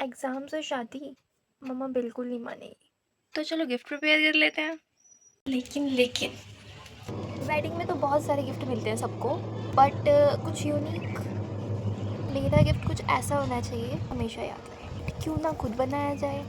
Exam से शादी मम्मा बिल्कुल नहीं मानेगी। तो चलो गिफ्ट प्रिपेयर कर लेते हैं। लेकिन वेडिंग में तो बहुत सारे गिफ्ट मिलते हैं सबको, बट कुछ यूनिक। मेरा गिफ्ट कुछ ऐसा होना चाहिए हमेशा याद रहे। क्यों ना खुद बनाया जाए।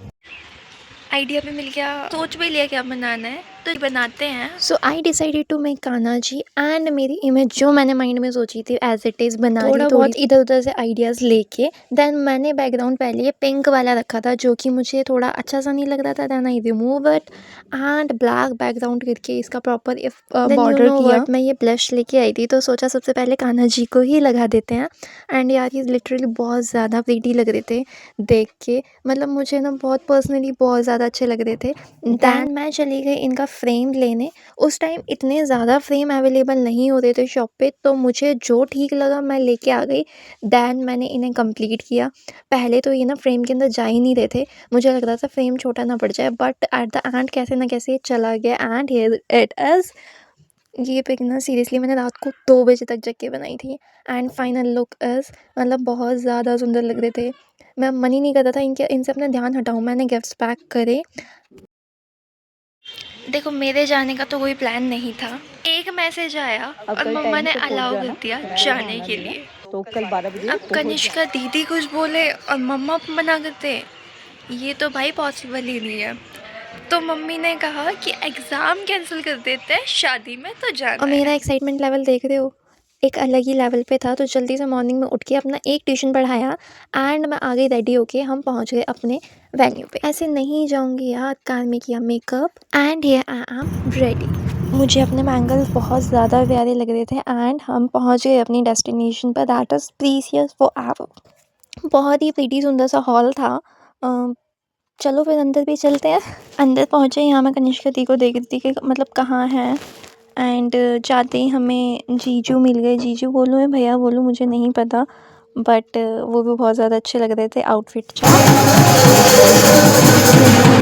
आइडिया भी मिल गया, सोच भी लिया क्या बनाना है, तो बनाते हैं। So I decided to make Kanha ji, and मेरी इमेज जो मैंने माइंड में सोची थी एज इट इज़ बना रही, थोड़ा बहुत इधर उधर से आइडियाज़ लेके देन मैंने बैकग्राउंड पहले ये पिंक वाला रखा था जो कि मुझे थोड़ा अच्छा सा नहीं लग रहा था। Then I remove it and black background करके इसका प्रॉपर बॉर्डर किया। मैं ये ब्लश लेके आई थी तो सोचा सबसे पहले कान्हा जी को ही लगा देते हैं। एंड यार ये लिटरली बहुत ज़्यादा प्रीटी लग रहे थे देख के, मतलब मुझे ना बहुत पर्सनली बहुत ज़्यादा अच्छे लग रहे थे। दैन मैं चली गई इनका फ्रेम लेने। उस टाइम इतने ज़्यादा फ्रेम अवेलेबल नहीं होते थे शॉप पे, तो मुझे जो ठीक लगा मैं लेके आ गई। दैन मैंने इन्हें कंप्लीट किया। पहले तो ये ना फ्रेम के अंदर जा ही नहीं रहे थे, मुझे लग रहा था फ्रेम छोटा ना पड़ जाए, बट एट द एंड कैसे ना कैसे ये चला गया। And here it is. ये पिक ना सीरियसली मैंने रात को 2 बजे तक जग के बनाई थी। एंड फाइनल लुक इज़, मतलब बहुत ज़्यादा सुंदर लग रहे थे। मैं मन ही नहीं करता था इनसे अपना ध्यान हटाऊँ। मैंने गिफ्ट्स पैक करे। देखो मेरे जाने का तो कोई प्लान नहीं था, एक मैसेज आया और मम्मा ने अलाउ कर दिया जाने के लिए। तो कल 12 बजे अब कनिष्का दीदी कुछ बोले और मम्मा मना करते, ये तो भाई पॉसिबल ही नहीं है। तो मम्मी ने कहा कि एग्ज़ाम कैंसिल कर देते हैं, शादी में तो जाना और है। मेरा एक्साइटमेंट लेवल देख रहे हो, एक अलग ही लेवल पे था। तो जल्दी से मॉर्निंग में उठ के अपना एक ट्यूशन पढ़ाया एंड मैं आ गई रेडी होके। हम पहुंच गए अपने वेन्यू पे। ऐसे नहीं जाऊंगी यार, कार में किया makeup and here I am ready. मुझे अपने बैंगल्स बहुत ज़्यादा प्यारे लग रहे थे एंड हम पहुंच गए अपनी डेस्टिनेशन पर, दैट इज़ प्रीसियस फॉरएवर। बहुत ही प्रीटी सुंदर सा हॉल था। चलो फिर अंदर भी चलते हैं। अंदर पहुँचे, यहाँ मैं कनिष्का दी को देख रही थी कि मतलब कहाँ है। एंड जाते ही हमें जीजू मिल गए। जीजू बोलूँ या भैया बोलूँ मुझे नहीं पता, बट वो भी बहुत ज़्यादा अच्छे लग रहे थे आउटफिट।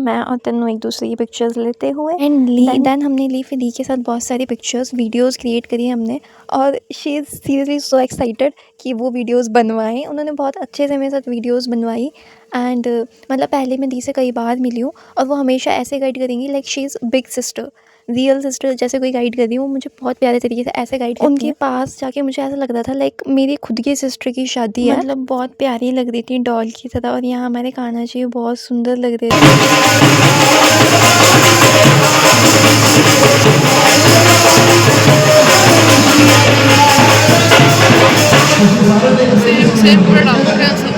मैं और तन्नू एक दूसरे की पिक्चर्स लेते हुए एंड देन हमने ली फिर दी के साथ बहुत सारी पिक्चर्स वीडियोस क्रिएट करी हमने। और she is seriously so excited कि वो वीडियोस बनवाएं। उन्होंने बहुत अच्छे से मेरे साथ वीडियोस बनवाई। एंड मतलब पहले मैं दी से कई बार मिली हूँ और वो हमेशा ऐसे गाइड करेंगी like she is big sister, real sister जैसे कोई गाइड कर रही है। वो मुझे बहुत प्यारे तरीके से ऐसे गाइड करती है। उनके पास जाके मुझे ऐसा लग रहा था लाइक मेरी खुद की सिस्टर की शादी है, मतलब बहुत प्यारी लग रही थी डॉल की तरह। और यहाँ हमारे कान्हा जी बहुत सुंदर लग रहे थे। सिर पूरा डाल रहे हैं सब।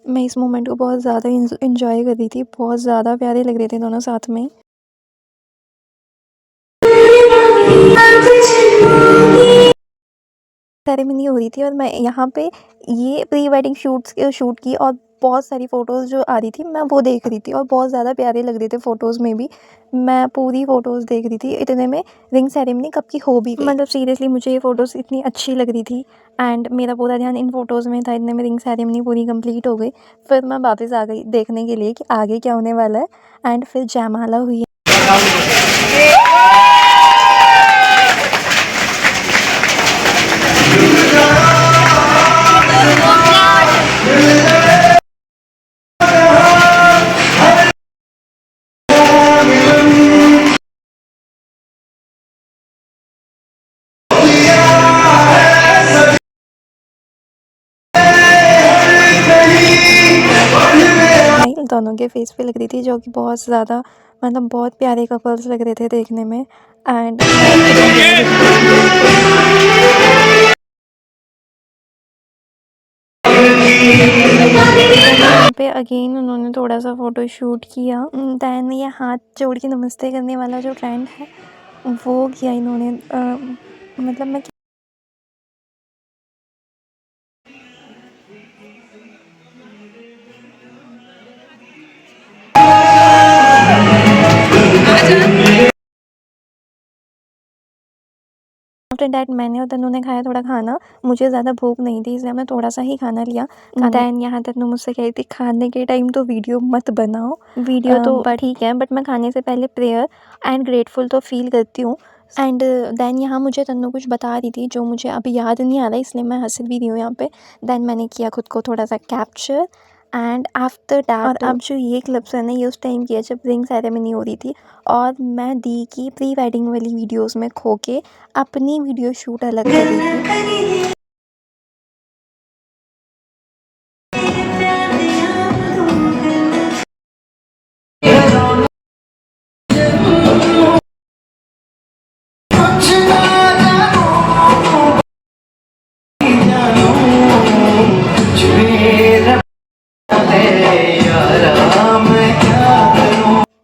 मैं इस मोमेंट को बहुत ज़्यादा इंजॉय कर रही थी, बहुत ज़्यादा प्यारे लग रहे थे दोनों साथ में। सेरेमनी हो रही थी और मैं यहाँ पे ये प्री वेडिंग शूट की और बहुत सारी फ़ोटोज़ जो आ रही थी मैं वो देख रही थी और बहुत ज़्यादा प्यारे लग रहे थे फ़ोटोज़ में भी। मैं पूरी फ़ोटोज़ देख रही थी, इतने में रिंग सेरेमनी कब की हो भी गई। मतलब सीरियसली मुझे ये फ़ोटोज़ इतनी अच्छी लग रही थी एंड मेरा पूरा ध्यान इन फ़ोटोज़ में था। इतने में रिंग सेरेमनी पूरी कंप्लीट हो गई। फिर मैं वापस आ गई देखने के लिए कि आगे क्या होने वाला है। एंड फिर जयमाला हुई। दोनों के फेस पे लग रही थी जो कि बहुत ज़्यादा मतलब बहुत प्यारे कपल्स लग रहे थे देखने में। एंड पे अगेन उन्होंने थोड़ा सा फ़ोटो शूट किया। दैन ये हाथ जोड़ के नमस्ते करने वाला जो ट्रेंड है वो किया इन्होंने। मतलब मैं आफ्टर डैट मैंने और तन्नू ने खाया थोड़ा खाना। मुझे ज़्यादा भूख नहीं थी इसलिए मैं थोड़ा सा ही खाना लिया। दैन यहाँ तन्नू मुझसे कह रही थी खाने के टाइम तो वीडियो मत बनाओ। वीडियो तो ठीक है बट मैं खाने से पहले प्रेयर एंड ग्रेटफुल तो फील करती हूँ। एंड दैन यहाँ मुझे तन्नू कुछ बता रही थी जो मुझे अभी याद नहीं आ रहा इसलिए मैं हंस भी रही हूँ यहाँ पे। दैन मैंने किया खुद को थोड़ा सा कैप्चर एंड आफ्टर डैट। और अब जो ये क्लिप्स है ना ये उस टाइम किया जब रिंग सेरेमनी हो रही थी और मैं दी की प्री वेडिंग वाली वीडियोस में खो के अपनी वीडियो शूट अलग कर रही थी।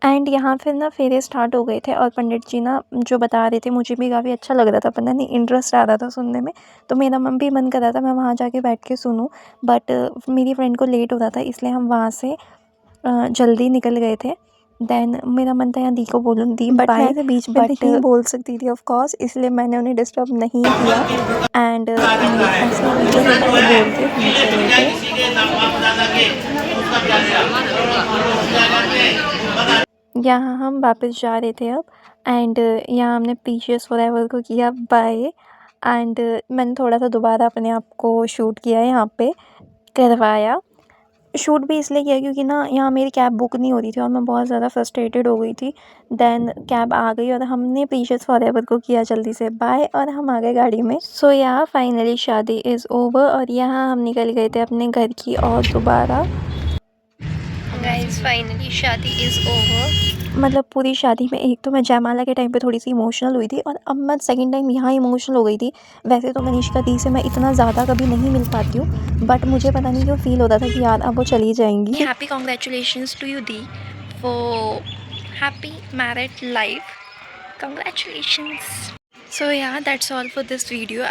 एंड यहाँ फिर ना फेरे स्टार्ट हो गए थे और पंडित जी ना जो बता रहे थे मुझे भी काफ़ी अच्छा लग रहा था, पता नहीं इंटरेस्ट आ रहा था सुनने में। तो मेरा मन भी मन कर रहा था मैं वहाँ जाके बैठ के सुनूं बट मेरी फ्रेंड को लेट हो रहा था इसलिए हम वहाँ से जल्दी निकल गए थे। दैन मेरा मन था यहाँ दी को बोलूँ दी बट मैं ऐसे बीच में नहीं बोल सकती थी ऑफ कोर्स इसलिए मैंने उन्हें डिस्टर्ब नहीं किया। एंड ऐसे वीडियो में बोल के हम चले गए। यहाँ हम वापस जा रहे थे अब एंड यहाँ हमने प्रीशियस फॉरएवर को किया बाय। एंड मैंने थोड़ा सा दोबारा अपने आप को शूट किया यहाँ पे करवाया। शूट भी इसलिए किया क्योंकि ना यहाँ मेरी कैब बुक नहीं हो रही थी और मैं बहुत ज़्यादा फ्रस्ट्रेटेड हो गई थी। दैन कैब आ गई और हमने प्रीशियस फॉरएवर को किया जल्दी से बाय और हम आ गए गाड़ी में। सो यहाँ फाइनली शादी इज़ ओवर और यहाँ हम निकल गए थे अपने घर की और दोबारा। गाइस फाइनली शादी इज़ ओवर। मतलब पूरी शादी में एक तो मैं जयमाला के टाइम पे थोड़ी सी इमोशनल हुई थी और अब मैं सेकंड टाइम यहाँ इमोशनल हो गई थी। वैसे तो मनीषका दी से मैं इतना ज़्यादा कभी नहीं मिल पाती हूँ बट मुझे पता नहीं क्यों फील होता था कि यार अब वो चली जाएंगी। हैप्पी कॉन्ग्रेचुलेशंस टू यू दी for happy married life. Congratulations. So yeah, that's all for this video.